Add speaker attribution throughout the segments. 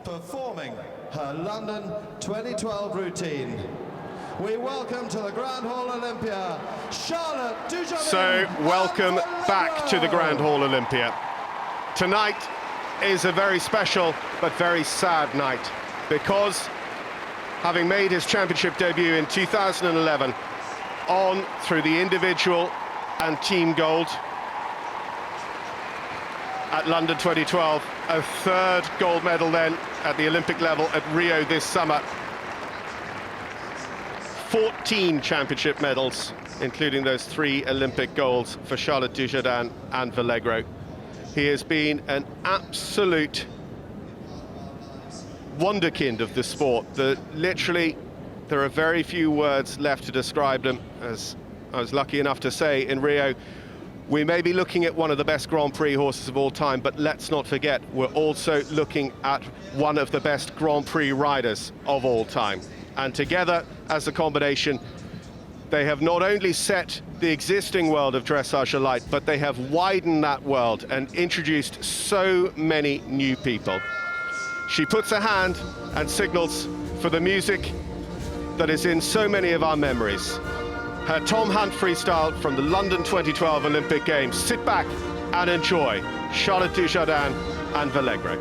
Speaker 1: performing her London 2012 routine. We welcome to the Grand Hall Olympia, Charlotte Dujardin.
Speaker 2: So, welcome back to the Grand Hall Olympia. Tonight is a very special but very sad night, because having made his championship debut in 2011, on through the individual and team gold at London 2012, a third gold medal then at the Olympic level at Rio this summer. 14 championship medals, including those 3 Olympic golds for Charlotte Dujardin and Valegro. He has been an absolute wonderkind of the sport. Literally, there are very few words left to describe them. As I was lucky enough to say in Rio, we may be looking at one of the best Grand Prix horses of all time, but let's not forget, we're also looking at one of the best Grand Prix riders of all time. And together, as a combination, they have not only set the existing world of dressage alight, but they have widened that world and introduced so many new people. She puts her hand and signals for the music that is in so many of our memories. Her Tom Hunt freestyle from the London 2012 Olympic Games. Sit back and enjoy Charlotte Dujardin and Valegro.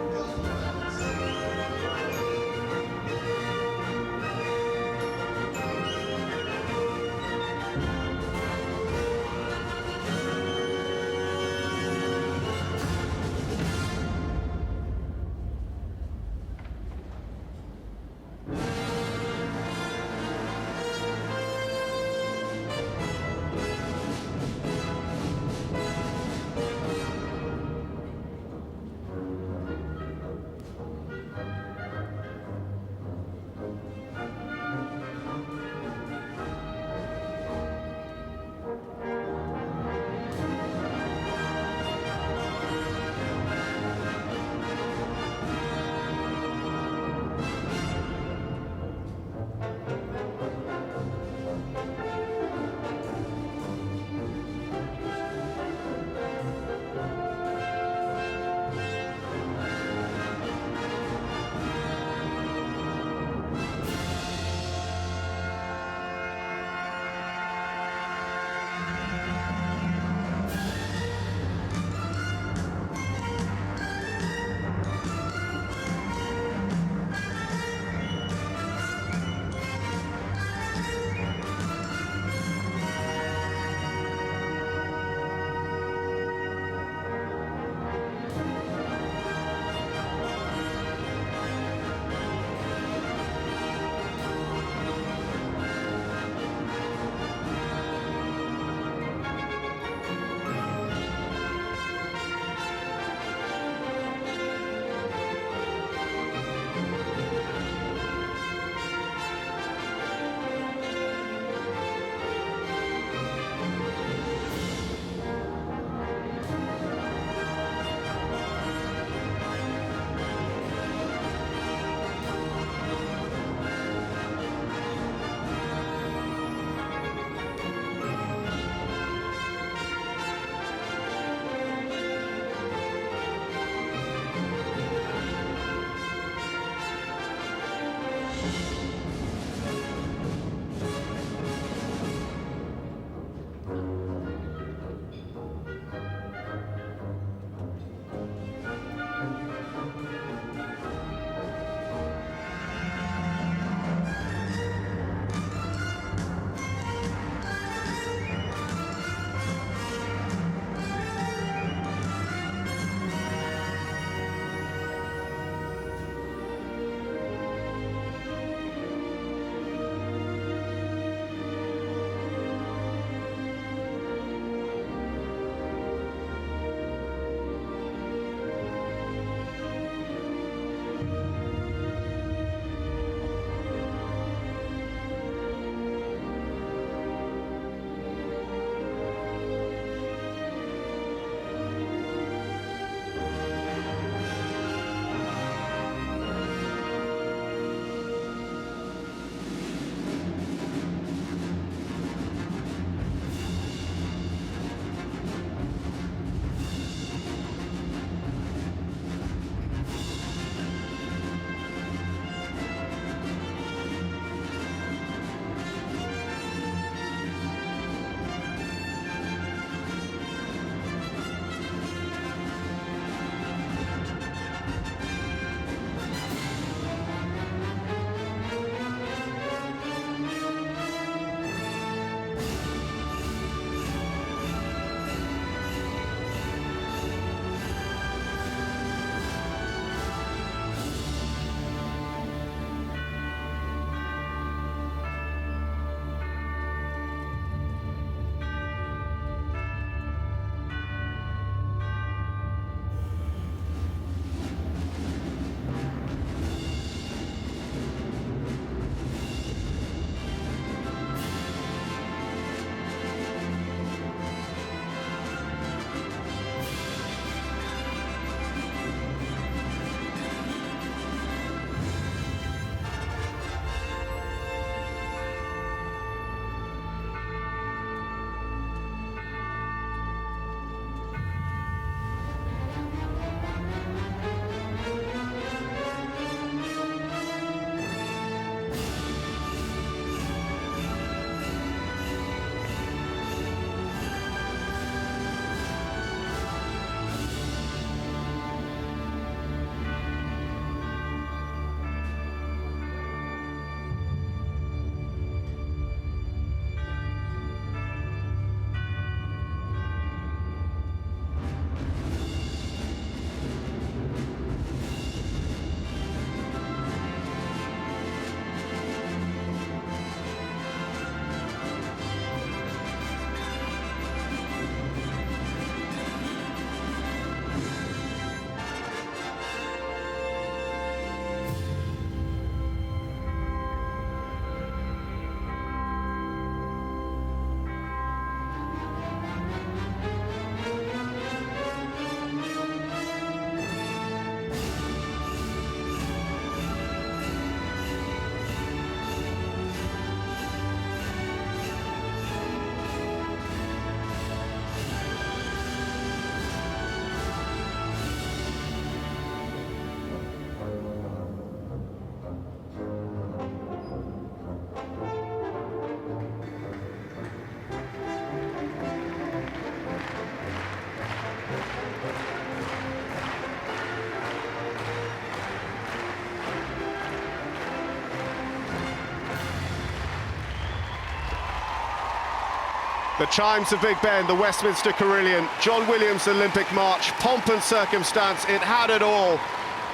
Speaker 2: The chimes of Big Ben, the Westminster Carillon, John Williams' Olympic March, pomp and circumstance, it had it all.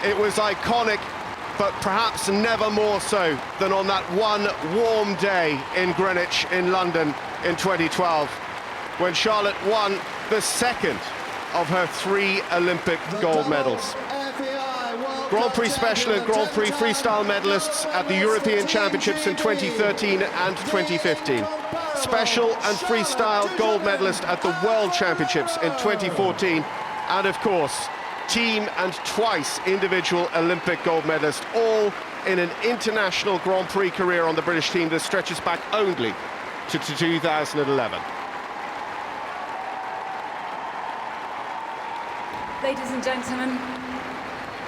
Speaker 2: It was iconic, but perhaps never more so than on that one warm day in Greenwich in London in 2012, when Charlotte won the second of her 3 Olympic gold medals.
Speaker 1: FEI World
Speaker 2: Grand
Speaker 1: Cup
Speaker 2: Prix Special and Grand Prix Freestyle medalists at the European Championships in 2013 and 2015. Special and Freestyle gold medalist at the World Championships in 2014. And of course, team and twice individual Olympic gold medalist, all in an international Grand Prix career on the British team that stretches back only to 2011.
Speaker 3: Ladies and gentlemen,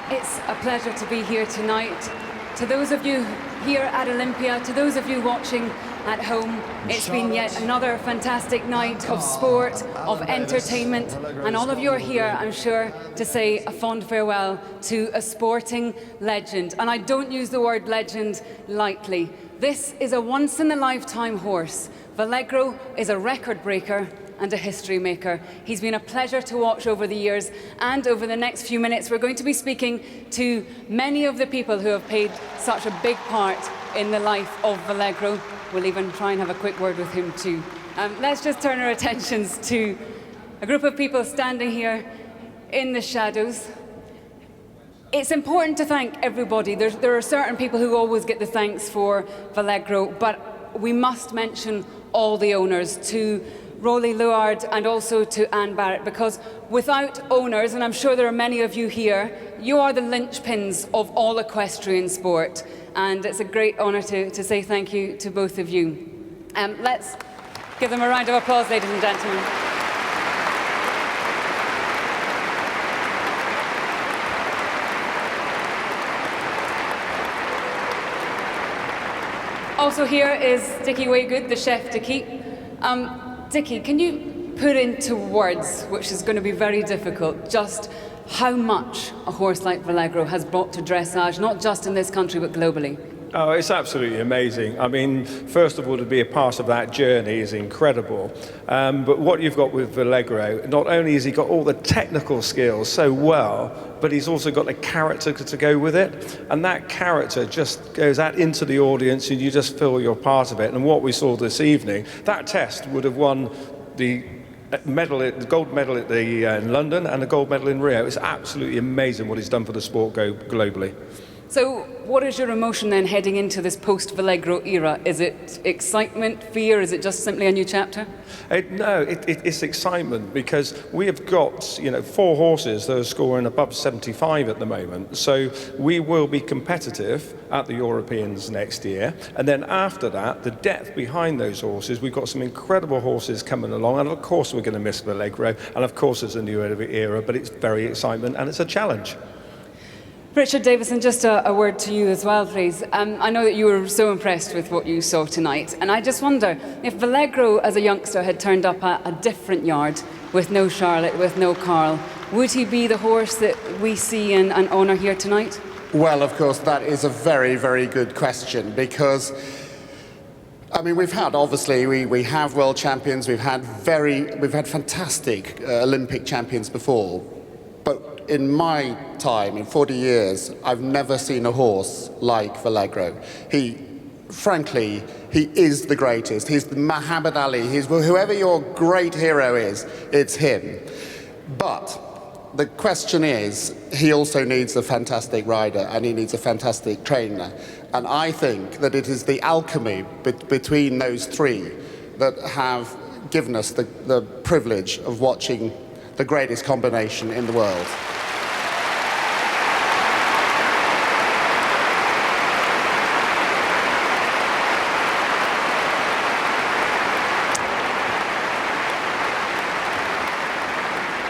Speaker 3: it's a pleasure to be here tonight. To those of you here at Olympia, to those of you watching at home, it's been yet another fantastic night of sport, of entertainment, and all of you are here, I'm sure, to say a fond farewell to a sporting legend. And I don't use the word legend lightly. This is a once-in-a-lifetime horse. Valegro is a record breaker and a history maker. He's been a pleasure to watch over the years, and over the next few minutes we're going to be speaking to many of the people who have played such a big part in the life of Valegro. We'll even try and have a quick word with him too. Let's just turn our attentions to a group of people standing here in the shadows. It's important to thank everybody. There are certain people who always get the thanks for Valegro, but we must mention all the owners, to Rolly Luard and also to Anne Barrett, because without owners, and I'm sure there are many of you here, you are the linchpins of all equestrian sport, and it's a great honour to say thank you to both of you. Let's give them a round of applause, ladies and gentlemen. Also here is Dickie Waygood, the chef d'équipe. Dickie, can you put into words, which is going to be very difficult, just how much a horse like Valegro has brought to dressage, not just in this country, but globally?
Speaker 4: Oh, it's absolutely amazing. I mean, first of all, to be a part of that journey is incredible. But what you've got with Valegro, not only has he got all the technical skills so well, but he's also got the character to go with it. And that character just goes out into the audience and you just feel you're part of it. And what we saw this evening, that test would have won the gold medal at in London and the gold medal in Rio. It's absolutely amazing what he's done for the sport globally.
Speaker 3: So what is your emotion then heading into this post-Valegro era? Is it excitement, fear? Is it just simply a new chapter?
Speaker 4: It's excitement, because we have got 4 horses that are scoring above 75 at the moment. So we will be competitive at the Europeans next year. And then after that, the depth behind those horses, we've got some incredible horses coming along. And of course we're going to miss Valegro. And of course it's a new era, but it's very excitement and it's a challenge.
Speaker 3: Richard Davison, just a word to you as well, please. I know that you were so impressed with what you saw tonight, and I just wonder, if Valegro as a youngster had turned up at a different yard, with no Charlotte, with no Carl, would he be the horse that we see and honour here tonight?
Speaker 5: Well, of course, that is a very, very good question, because I mean, we've had, obviously, we have world champions, we've had fantastic Olympic champions before, but in my time, in 40 years, I've never seen a horse like Valegro. Frankly, he is the greatest. He's the Muhammad Ali. He's whoever your great hero is, it's him. But the question is, he also needs a fantastic rider and he needs a fantastic trainer. And I think that it is the alchemy between those three that have given us the privilege of watching the greatest combination in the world.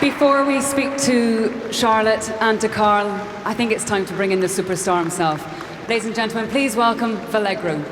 Speaker 3: Before we speak to Charlotte and to Carl, I think it's time to bring in the superstar himself. Ladies and gentlemen, please welcome Valegro.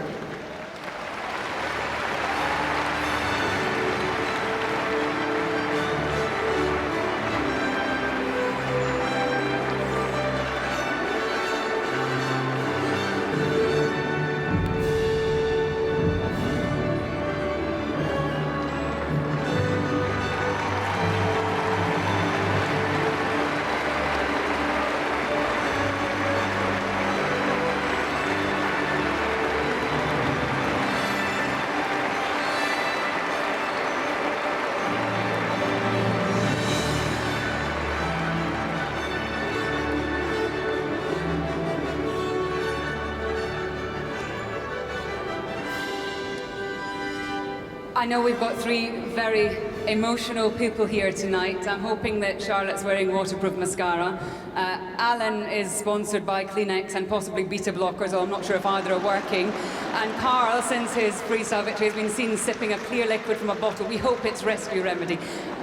Speaker 3: I know we've got three very emotional people here tonight. I'm hoping that Charlotte's wearing waterproof mascara. Alan is sponsored by Kleenex and possibly beta blockers, although I'm not sure if either are working. And Carl, since his freestyle victory, has been seen sipping a clear liquid from a bottle. We hope it's Rescue Remedy.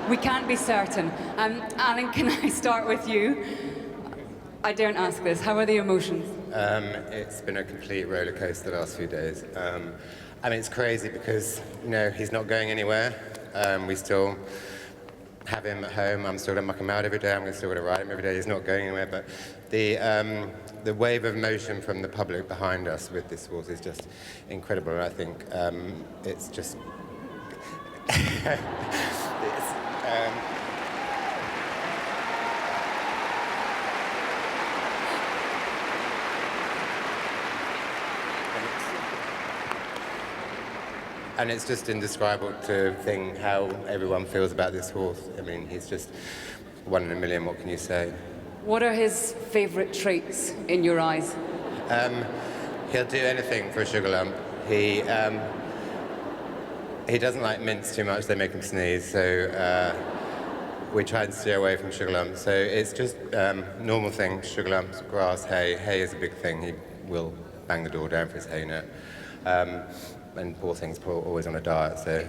Speaker 3: We can't be certain. Alan, can I start with you? I daren't ask this. How are the emotions?
Speaker 6: It's been a complete roller coaster the last few days. I mean, it's crazy because, you know, he's not going anywhere. We still have him at home. I'm still going to muck him out every day. I'm still going to ride him every day. He's not going anywhere. But the wave of emotion from the public behind us with this horse is just incredible. And I think it's just... And it's just indescribable to think how everyone feels about this horse. I mean, he's just one in a million, what can you say?
Speaker 3: What are his favourite traits in your eyes?
Speaker 6: He'll do anything for a sugar lump. He doesn't like mints too much, they make him sneeze, so we try and steer away from sugar lumps. So it's just normal things, sugar lumps, grass, hay. Hay is a big thing. He will bang the door down for his hay net. And poor thing's always on a diet, so...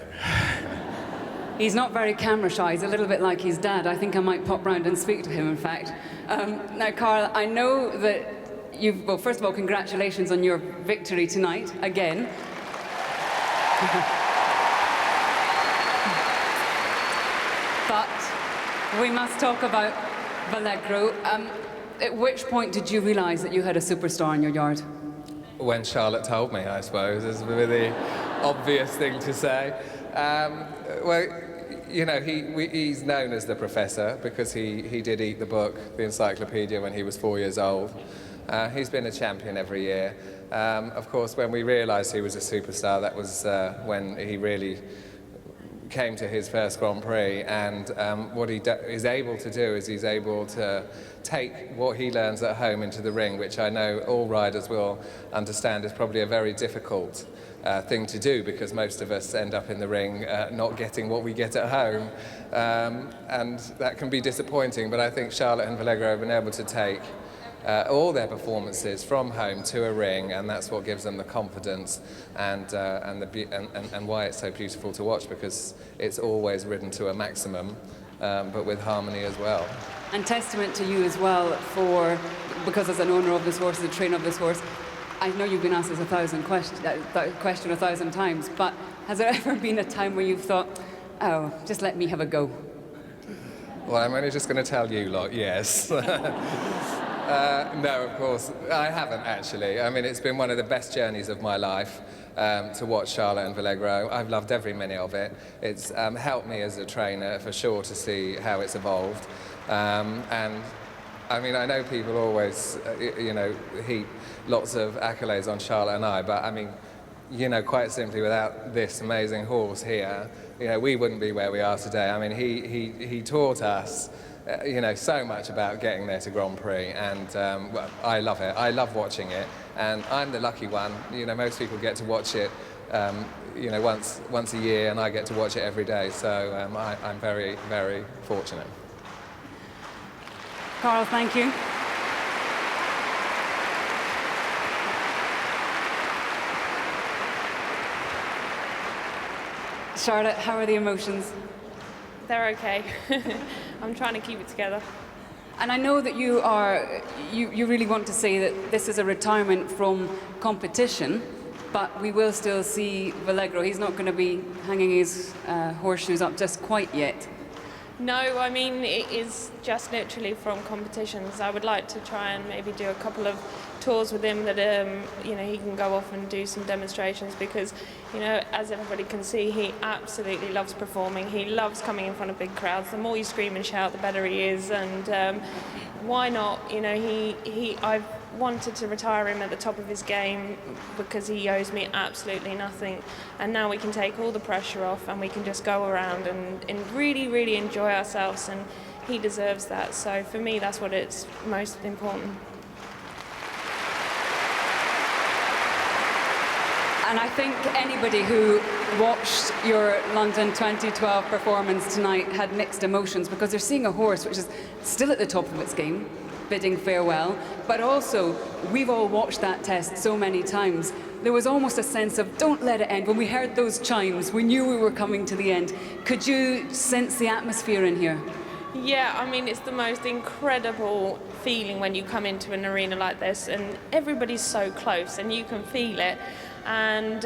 Speaker 3: He's not very camera shy. He's a little bit like his dad. I think I might pop round and speak to him, in fact. Now, Carl, I know that you've... Well, first of all, congratulations on your victory tonight, again. But we must talk about Valegro. At which point did you realise that you had a superstar in your yard?
Speaker 7: When Charlotte told me, I suppose, is the obvious thing to say. Well, you know, he's known as the Professor because he did eat the book, the encyclopedia, when he was 4 years old. He's been a champion every year. Of course, when we realised he was a superstar, that was when he really came to his first Grand Prix, and what he is able to do is he's able to take what he learns at home into the ring, which I know all riders will understand is probably a very difficult thing to do, because most of us end up in the ring not getting what we get at home, and that can be disappointing. But I think Charlotte and Valegro have been able to take all their performances from home to a ring, and that's what gives them the confidence and why it's so beautiful to watch, because it's always ridden to a maximum, but with harmony as well.
Speaker 3: And testament to you as well, because as an owner of this horse, as a trainer of this horse, I know you've been asked this that question 1,000 times, but has there ever been a time where you've thought, oh, just let me have a go?
Speaker 7: Well, I'm only just going to tell you lot, yes. No, of course, I haven't actually. I mean, it's been one of the best journeys of my life to watch Charlotte and Valegro. I've loved every minute of it. It's helped me as a trainer, for sure, to see how it's evolved. And I mean, I know people always, you know, heap lots of accolades on Charlotte and I, but I mean, you know, quite simply, without this amazing horse here, you know, we wouldn't be where we are today. I mean, he taught us, you know, so much about getting there to Grand Prix, and well, I love it. I love watching it, and I'm the lucky one. You know, most people get to watch it, you know, once a year, and I get to watch it every day. So I'm very, very fortunate.
Speaker 3: Carl, thank you. Charlotte, how are the emotions?
Speaker 8: They're okay. I'm trying to keep it together.
Speaker 3: And I know that you really want to say that this is a retirement from competition, but we will still see Valegro. He's not going to be hanging his horseshoes up just quite yet.
Speaker 8: No, I mean, it is just literally from competitions. I would like to try and maybe do a couple of tours with him that, you know, he can go off and do some demonstrations, because, you know, as everybody can see, he absolutely loves performing. He loves coming in front of big crowds. The more you scream and shout, the better he is. And why not? You know, I've wanted to retire him at the top of his game because he owes me absolutely nothing, and now we can take all the pressure off and we can just go around and really, really enjoy ourselves, and he deserves that. So for me, that's what it's most important.
Speaker 3: And I think anybody who watched your London 2012 performance tonight had mixed emotions, because they're seeing a horse which is still at the top of its game, bidding farewell, but also we've all watched that test so many times. There was almost a sense of don't let it end. When we heard those chimes, we knew we were coming to the end. Could you sense the atmosphere in here?
Speaker 8: Yeah, I mean, it's the most incredible feeling when you come into an arena like this and everybody's so close and you can feel it. And,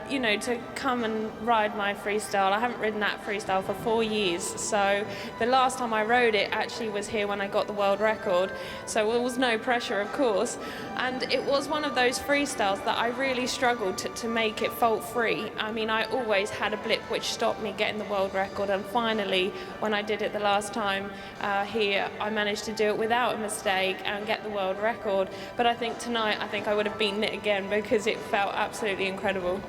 Speaker 8: you know, to come and ride my freestyle, I haven't ridden that freestyle for 4 years. So the last time I rode it actually was here when I got the world record. So there was no pressure, of course. And it was one of those freestyles that I really struggled to make it fault-free. I mean, I always had a blip which stopped me getting the world record. And finally, when I did it the last time here, I managed to do it without a mistake and get the world record. But I think tonight, I think I would have beaten it again because it felt absolutely incredible.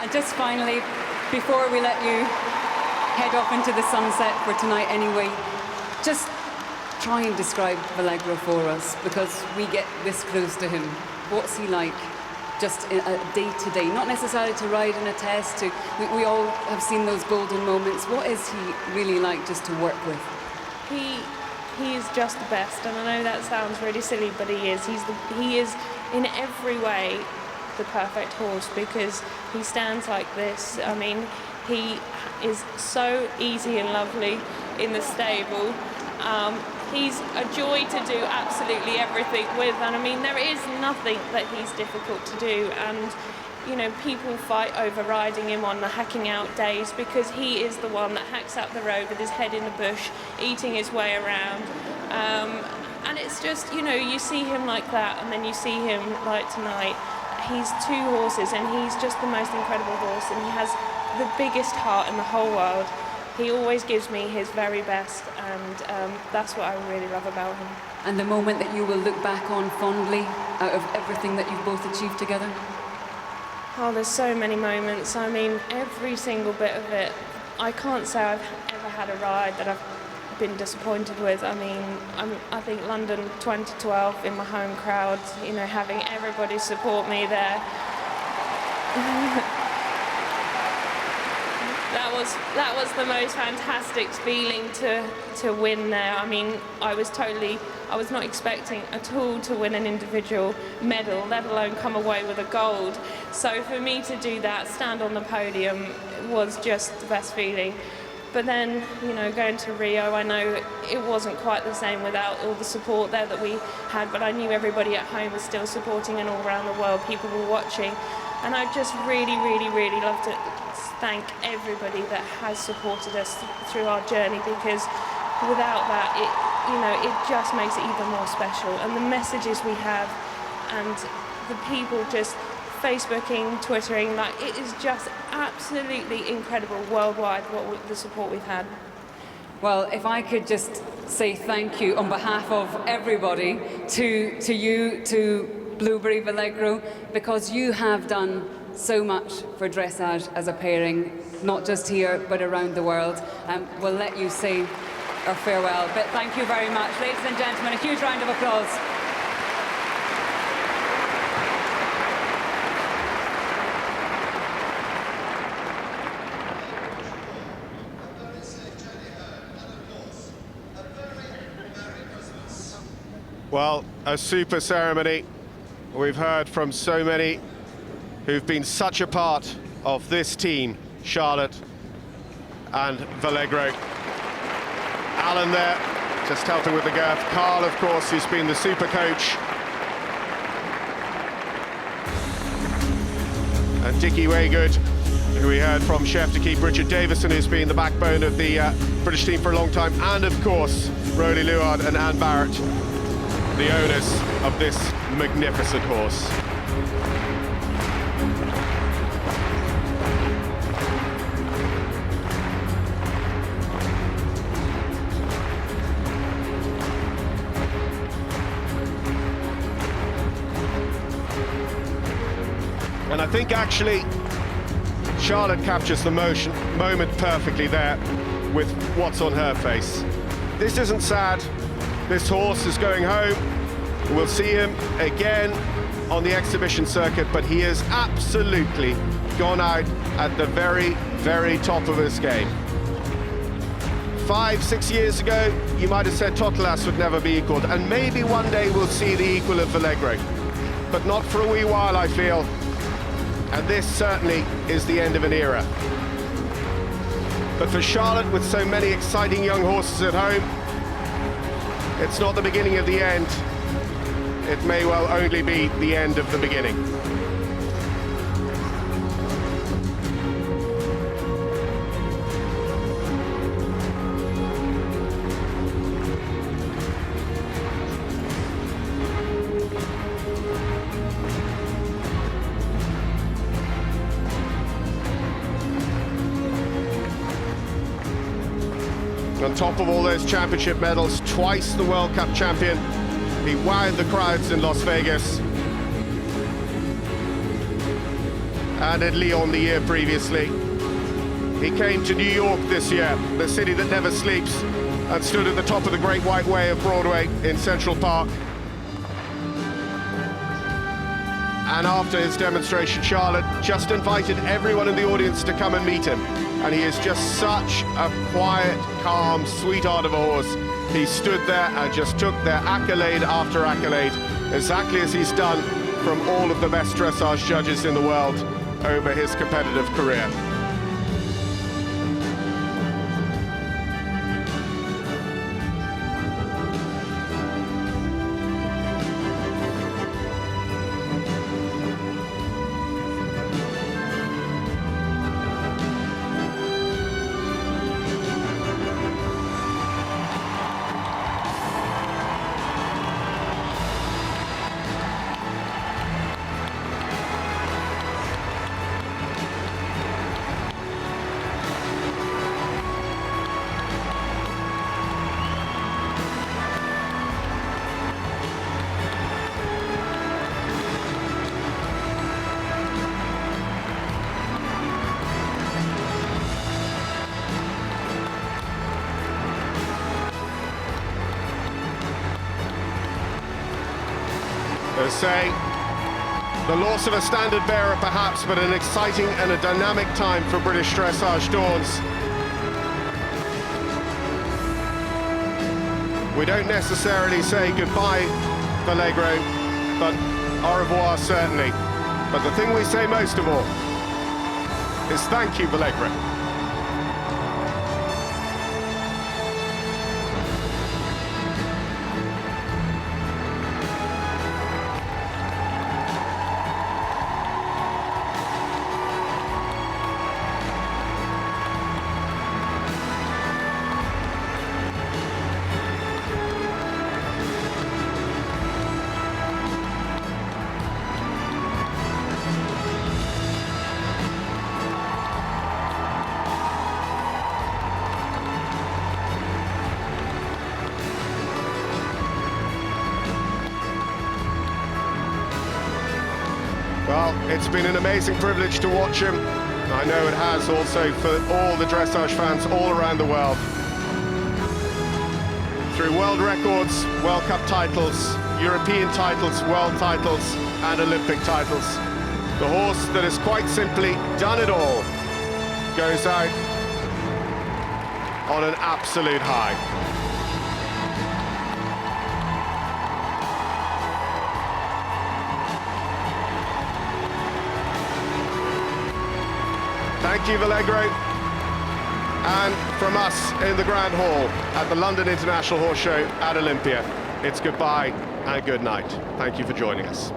Speaker 3: And just finally, before we let you head off into the sunset for tonight anyway, just try and describe Valegro for us, because we get this close to him. What's he like just day to day? Not necessarily to ride in a test, we all have seen those golden moments. What is he really like just to work with?
Speaker 8: He is just the best, and I know that sounds really silly, but he is. He is in every way the perfect horse, because he stands like this. I mean, he is so easy and lovely in the stable. He's a joy to do absolutely everything with, and I mean, there is nothing that he's difficult to do. And you know, people fight over riding him on the hacking out days, because he is the one that hacks up the road with his head in the bush, eating his way around. And it's just, you know, you see him like that, and then you see him like tonight. He's two horses, and he's just the most incredible horse, and he has the biggest heart in the whole world. He always gives me his very best, and that's what I really love about him.
Speaker 3: And the moment that you will look back on fondly out of everything that you've both achieved together?
Speaker 8: Oh, there's so many moments. I mean, every single bit of it. I can't say I've ever had a ride that I've been disappointed with. I mean, I think London 2012 in my home crowd, you know, having everybody support me there. That was the most fantastic feeling to win there. I mean, I was not expecting at all to win an individual medal, let alone come away with a gold. So for me to do that, stand on the podium, was just the best feeling. But then, you know, going to Rio, I know it wasn't quite the same without all the support there that we had, but I knew everybody at home was still supporting, and all around the world people were watching. And I just really, really, really love to thank everybody that has supported us through our journey, because without that, it just makes it even more special. And the messages we have, and the people just Facebooking, Twittering, like, it is just absolutely incredible worldwide the support we've had.
Speaker 3: Well, if I could just say thank you on behalf of everybody to you, to Blueberry Valegro, because you have done so much for dressage as a pairing, not just here but around the world. We'll let you say our farewell, but thank you very much. Ladies and gentlemen, a huge round of applause.
Speaker 2: Well, a super ceremony. We've heard from so many who've been such a part of this team, Charlotte and Valegro. Alan there, just helping with the girth. Carl, of course, who's been the super coach. And Dickie Waygood, who we heard from chef to keep. Richard Davison, who's been the backbone of the British team for a long time. And, of course, Roly Luard and Anne Barrett, the owners of this magnificent horse. And I think actually Charlotte captures the moment perfectly there with what's on her face. This isn't sad. This horse is going home. We'll see him again on the exhibition circuit, but he has absolutely gone out at the very, very top of his game. 5, 6 years ago, you might have said Totelas would never be equalled, and maybe one day we'll see the equal of Valegro, but not for a wee while, I feel. And this certainly is the end of an era. But for Charlotte, with so many exciting young horses at home, it's not the beginning of the end. It may well only be the end of the beginning. On top of all those championship medals, twice the World Cup champion. He wowed the crowds in Las Vegas and at Lyon the year previously. He came to New York this year, the city that never sleeps, and stood at the top of the Great White Way of Broadway in Central Park. And after his demonstration, Charlotte just invited everyone in the audience to come and meet him. And he is just such a quiet, calm, sweetheart of a horse. He stood there and just took their accolade after accolade, exactly as he's done from all of the best dressage judges in the world over his competitive career. They say the loss of a standard bearer perhaps, but an exciting and a dynamic time for British dressage dawns. We don't necessarily say goodbye, Valegro, but au revoir certainly. But the thing we say most of all is thank you, Valegro. Well, it's been an amazing privilege to watch him. I know it has also for all the dressage fans all around the world. Through world records, World Cup titles, European titles, world titles, and Olympic titles. The horse that has quite simply done it all goes out on an absolute high. Thank you, Valegro. And from us in the Grand Hall at the London International Horse Show at Olympia, it's goodbye and good night. Thank you for joining us.